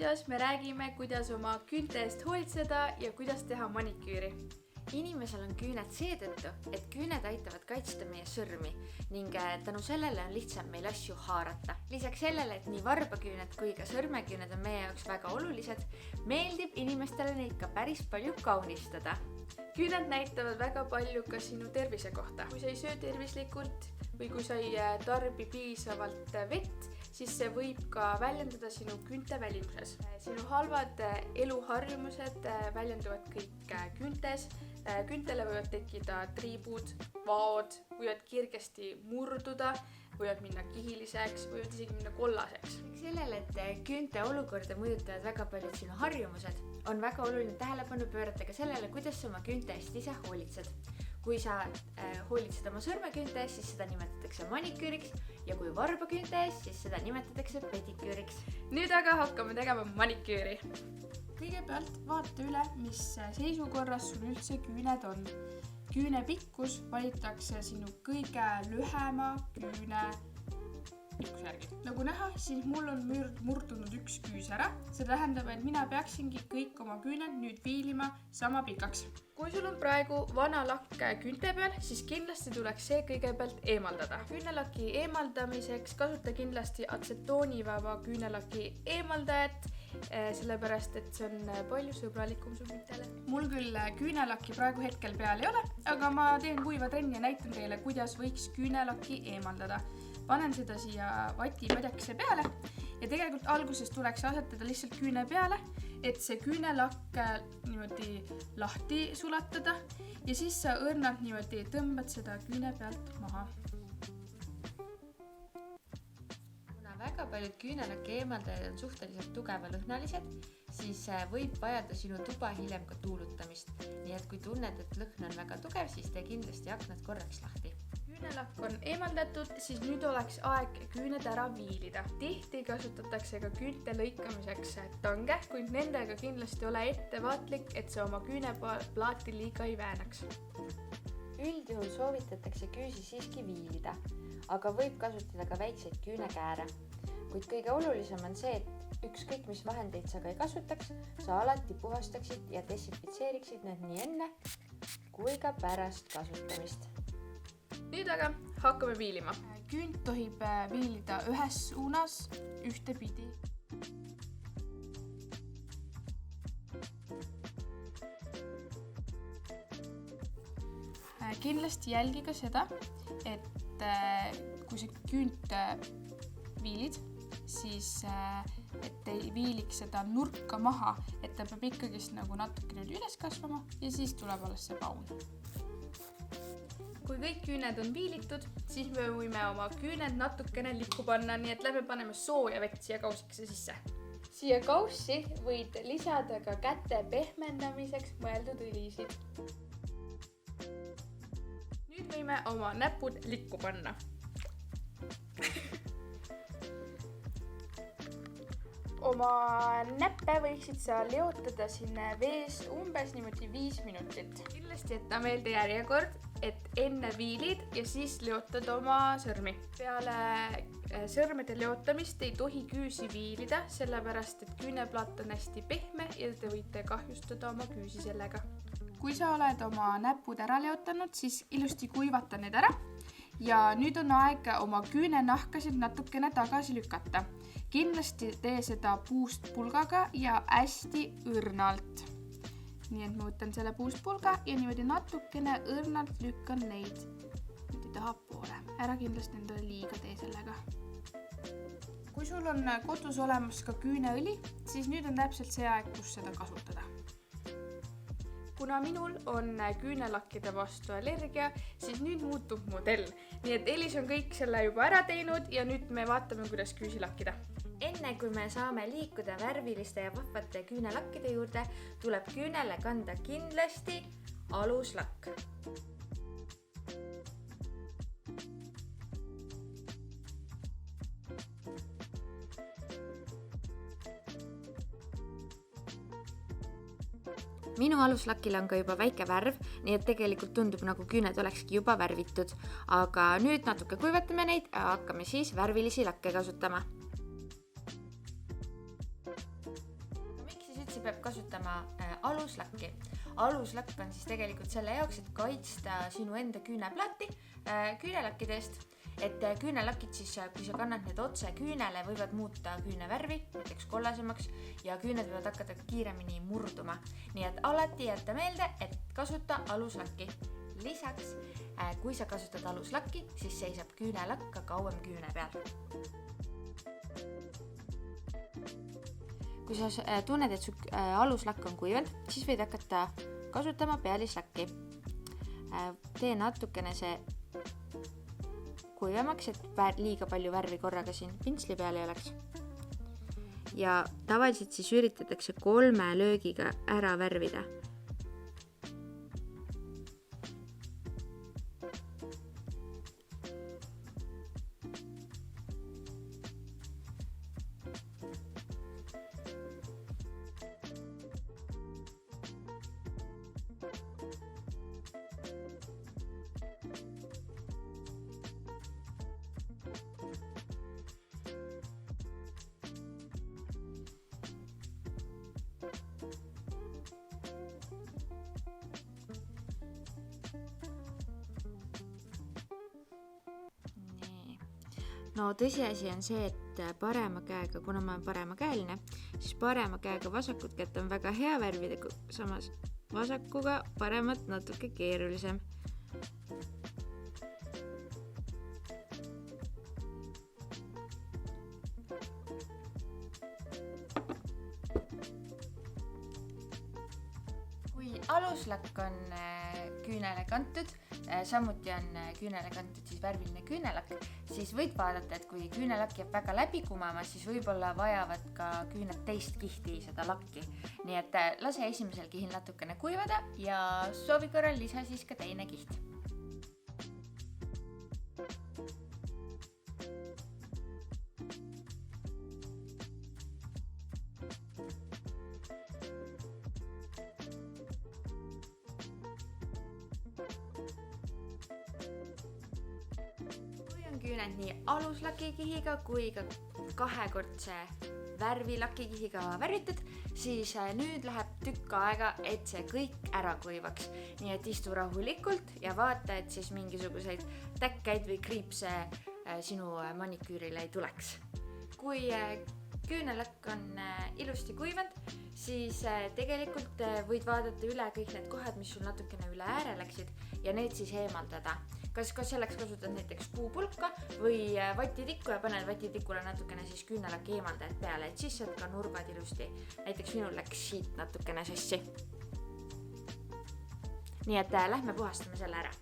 videos me räägime, kuidas oma küünte eest hoolitseda ja kuidas teha maniküüri. Inimesel on küüned seetõttu, et küüned aitavad kaitsta meie sõrmi ning tänu sellele on lihtsam meil asju haarata. Lisaks sellele, et nii varbaküüned kui ka sõrmeküüned on meie jaoks väga olulised, meeldib inimestele neid ka päris palju kaunistada. Küüned näitavad väga palju ka sinu tervise kohta. Kui sa ei söö tervislikult või kui sa ei tarbi piisavalt vett, siis see võib ka väljendada sinu küünte välimuses. Sinu halvad eluharjumused väljenduvad kõik küüntes. Küüntele võivad tekkida triibud, vaod, võivad kergesti murduda, võivad minna kihiliseks, võivad isegi minna kollaseks. Sellele, et küünte olukorda mõjutavad väga paljud sinu harjumused, on väga oluline tähelepanu pöörata ka sellele, kuidas sa oma küünte eest ise hoolitsed. Kui sa hoolitsed oma sõrmeküünte eest, siis seda nimetatakse maniküüriks ja kui varbaküünte eest, siis seda nimetatakse pediküüriks. Nüüd aga hakkame tegema maniküüri. Kõigepealt vaata üle, mis seisukorras sul üldse küüned on. Küüne pikkus valitakse sinu kõige lühema küüne pikkuse järgi. Nagu näha, siis mul on murdunud üks küüs ära. See tähendab, et mina peaksingi kõik oma küüned nüüd viilima sama pikaks. Kui sul on praegu vana lakk küünte peal, siis kindlasti tuleks see kõigepealt eemaldada. Küünelaki eemaldamiseks kasuta kindlasti atsetoonivaba küünelaki eemaldajat, sellepärast, et see on palju sõbralikum su küntele. Mul küll küünelaki praegu hetkel peal ei ole, aga ma teen kuiva trenni ja näitan teile, kuidas võiks küünelaki eemaldada. Panen seda siia vatipadjakese peale ja tegelikult alguses tuleks asetada lihtsalt küüne peale, et see küünelakk niimoodi lahti sulatada ja siis sa õrnalt niimoodi tõmbad seda küüne pealt maha. Kuna väga paljud küünelaki eemaldajad on suhteliselt tugeva lõhnalised, siis võib vajada sinu tuba hiljem ka tuulutamist. Nii et kui tunned, et lõhn on väga tugev, siis tee kindlasti aknad korraks lahti. Küünelakk on eemaldatud, siis nüüd oleks aeg küüned ära viilida. Tihti kasutatakse ka küünte lõikamiseks tange, kuid nendega kindlasti ole ettevaatlik, et see oma küüneplaati liiga ei väänaks. Üldjuhul soovitatakse küüsi siiski viilida, aga võib kasutada ka väikseid küünekääre. Kuid kõige olulisem on see, et ükskõik mis vahendeid sa ka ei kasutaks, sa alati puhastaksid ja desinfitseeriksid need nii enne kui ka pärast kasutamist. Nüüd aga hakkame viilima. Küünt tohib viilida ühes suunas ühtepidi. Kindlasti jälgi ka seda, et kui sa küünt viilid, siis et ei viiliks seda nurka maha, et ta peab ikkagi nagu natuke nüüd üles kasvama ja siis tuleb alles see paun. Kui kõik küüned on viilitud, siis me võime oma küüned natukene likku panna, nii et lähme paneme sooja vett siia kausikese sisse. Siia kaussi võid lisada ka käte pehmendamiseks mõeldud õlisid. Nüüd võime oma näpud likku panna. Oma näppe võiksid sa leotada sinna vees umbes niimoodi 5 minutit. Kindlasti jätta meelde järjekord, et enne viilid ja siis leotad oma sõrmi. Peale sõrmede leotamist ei tohi küüsi viilida, sellepärast et küüneplaat on hästi pehme ja te võite kahjustada oma küüsi sellega. Kui sa oled oma näpud ära leotanud, siis ilusti kuivata need ära ja nüüd on aeg oma küünenahkasid natukene tagasi lükata. Kindlasti tee seda puust pulgaga ja hästi õrnalt. Nii et ma võtan selle puust pulga ja niimoodi natukene õrnalt lükkan neid tahapoole. Ära kindlasti endale liiga tee sellega. Kui sul on kodus olemas ka küüneõli, siis nüüd on täpselt see aeg, kus seda kasutada. Kuna minul on küünelakkide vastu allergia, siis nüüd muutub modell. Nii et Elis on kõik selle juba ära teinud ja nüüd me vaatame, kuidas küüsi lakkida. Enne kui me saame liikuda värviliste ja vahvate küünelakkide juurde, tuleb küünele kanda kindlasti aluslakk. Minu aluslakil on ka juba väike värv, nii et tegelikult tundub nagu küüned olekski juba värvitud. Aga nüüd natuke kuivatame neid ja hakkame siis värvilisi lakke kasutama. peab kasutama aluslakki. Aluslakk on siis tegelikult selle jaoks, et kaitsta sinu enda küüneplaati küünelakkidest. Et küünelakid siis, kui sa kannad need otse küünele, võivad muuta küünevärvi, näiteks kollasemaks, ja küüned võivad hakata kiiremini murduma. Nii et alati jätta meelde, et kasuta aluslakki. Lisaks, kui sa kasutad aluslakki, siis seisab küünelakk ka kauem küüne peal. Kui sa tunned, et su aluslakk on kuivanud, siis võid hakata kasutama pealislakki. Tee natukene see kuivemaks, et liiga palju värvi korraga siin pintsli peal ei oleks. Ja tavaliselt siis üritatakse 3 löögiga ära värvida. No tõsiasi on see, et parema käega, kuna ma olen paremakäeline, siis parema käega vasakut kätt on väga hea värvida, samas vasakuga paremat natuke keerulisem. Kui aluslakk on küünele kantud, samuti on küünele kantud siis värviline küünelakk, siis võid vaadata, et kui küünelakk jääb väga läbi kumama, siis võib-olla vajavad ka küüned teist kihti seda lakki. Nii et lase esimesel kihil natukene kuivada ja soovi korral lisa siis ka teine kiht. Küüned nii aluslakikihiga kui ka kahekordse värvilakikihiga värvitud, siis nüüd läheb tükk aega, et see kõik ära kuivaks. Nii et istu rahulikult ja vaata, et siis mingisuguseid täkkeid või kriipse sinu maniküürile ei tuleks. Kui küünelakk on ilusti kuivanud, siis tegelikult võid vaadata üle kõik need kohad, mis sul natukene üle ääre läksid ja need siis eemaldada. Kas selleks kasutad näiteks puupulka või vatitikku ja paned vatitikule natukene siis küünelaki eemaldajad peale, et siis saad ka nurgad ilusti. Näiteks minul läks siit natukene sassi. Nii et lähme puhastame selle ära.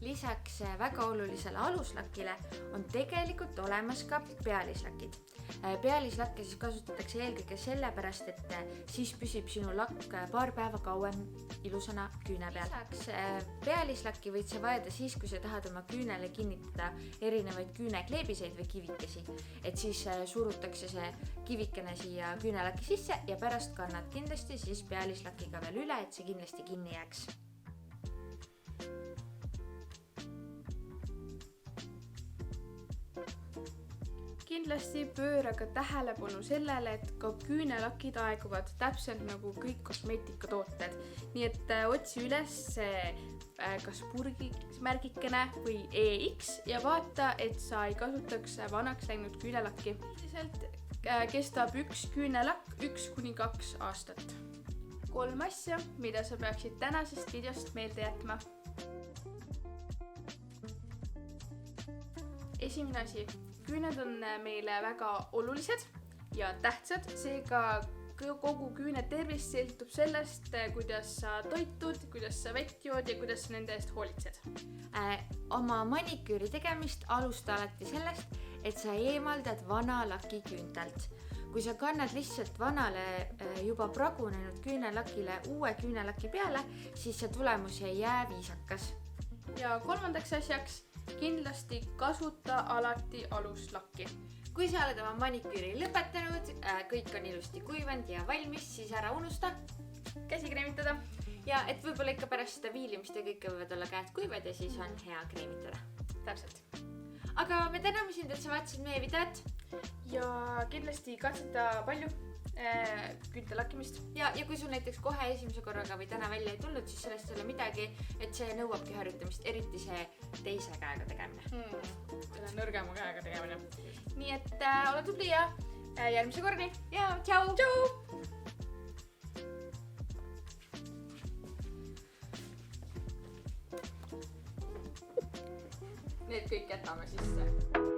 Lisaks väga olulisele aluslakile on tegelikult olemas ka pealislakid. Pealislakke siis kasutatakse eelkõige sellepärast, et siis püsib sinu lakk paar päeva kauem ilusana küüne peal. Lisaks pealislakki võid sa vajada siis, kui sa tahad oma küünele kinnitada erinevaid küünekleebiseid või kivikesi. Et siis surutakse see kivikene siia küünelaki sisse ja pärast kannad kindlasti siis pealislakiga veel üle, et see kindlasti kinni jääks. Kindlasti pööra ka tähelepanu sellele, et ka küünelakid aeguvad täpselt nagu kõik kosmeetikatooted. Nii et otsi üles kas purgimärgikene või EX ja vaata, et sa ei kasutaks vanaks läinud küünelakki. Üldiselt kestab üks küünelakk 1-2 aastat. 3 asja, mida sa peaksid tänasest videost meelde jätma. Esimene asi. Küüned on meile väga olulised ja tähtsad, seega kogu küüne tervis sõltub sellest, kuidas sa toitud, kuidas sa vett jood ja kuidas sa nende eest hoolitsed. Oma maniküüri tegemist alusta alati sellest, et sa eemaldad vana laki küüntelt. Kui sa kannad lihtsalt vanale juba pragunenud küünelakile uue küünelaki peale, siis see tulemus ei jää viisakas. Ja 3. asjaks, kindlasti kasuta alati aluslakki. kui sa oled oma maniküüri lõpetanud, kõik on ilusti kuivanud ja valmis, siis ära unusta käsi kreemitada. ja et võib-olla ikka pärast seda viilimist ja kõike võivad olla käed kuivad ja siis on hea kreemitada. Täpselt. Aga me täname sind, et sa vaatasid meie videot Ja kindlasti katseta palju küntelakkimist. ja kui sul näiteks kohe esimese korraga või täna välja ei tulnud, siis sellest ei ole midagi, et see nõuabki harjutamist, eriti see teise käega tegemine. Selle nõrgema käega tegemine. Nii et ole tubli ja järgmise korrani. ja tšau! Need kõik jätame sisse.